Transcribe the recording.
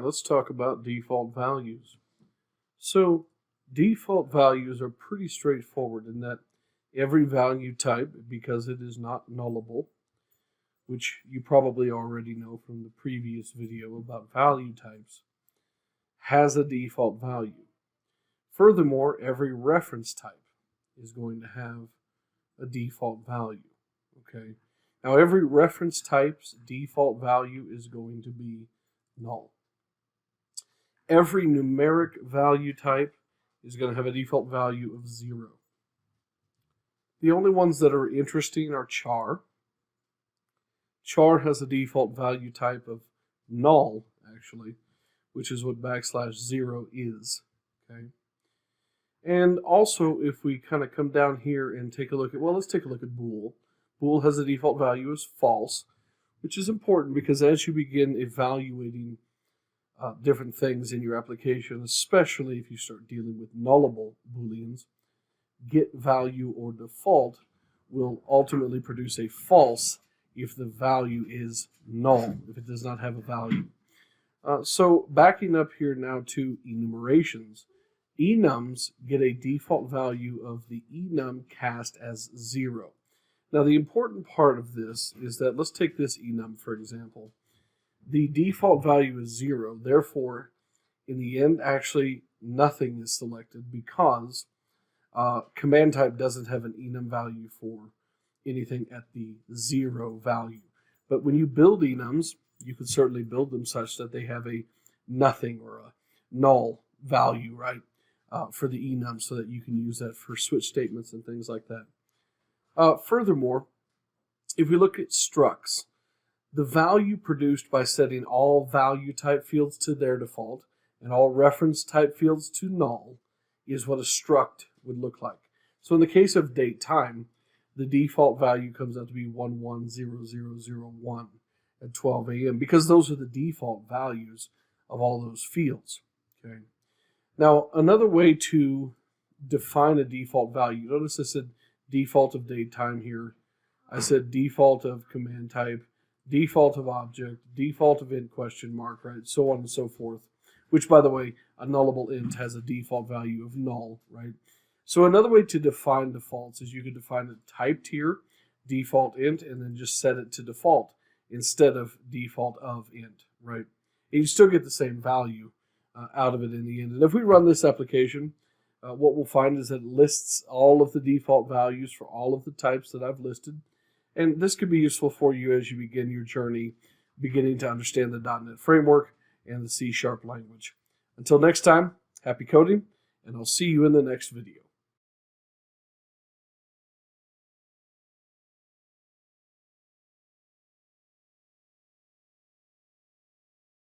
right, let's talk about default values. So default values are pretty straightforward in that every value type, because it is not nullable, which you probably already know from the previous video about value types, has a default value. Furthermore, every reference type is going to have a default value. Okay. Now every reference type's default value is going to be null. Every numeric value type is going to have a default value of 0. The only ones that are interesting are char. Char has a default value type of null, actually, which is what \0 is. Okay. And also, if we kind of come down here and take a look at, well, let's take a look at bool. Bool has a default value as false, which is important because as you begin evaluating different things in your application, especially if you start dealing with nullable booleans, get value or default will ultimately produce a false if the value is null, if it does not have a value. So backing up here now to enumerations, enums get a default value of the enum cast as 0. Now the important part of this is that, let's take this enum for example. The default value is 0, therefore in the end actually nothing is selected because command type doesn't have an enum value for anything at the 0 value. But when you build enums, you could certainly build them such that they have a nothing or a null value, right, for the enum, so that you can use that for switch statements and things like that. Furthermore, if we look at structs, the value produced by setting all value type fields to their default and all reference type fields to null is what a struct would look like. So in the case of date time, the default value comes out to be 110001 at 12 a.m. because those are the default values of all those fields. Okay. Now another way to define a default value, notice I said default of date time here. I said default of command type, default of object, default of int question mark, right, so on and so forth, which by the way, a nullable int has a default value of null, right? So another way to define defaults is you could define a typed here, default int, and then just set it to default instead of default of int, right? And you still get the same value out of it in the end. And if we run this application, what we'll find is that it lists all of the default values for all of the types that I've listed. And this could be useful for you as you begin your journey, beginning to understand the .NET framework and the C# language. Until next time, happy coding, and I'll see you in the next video.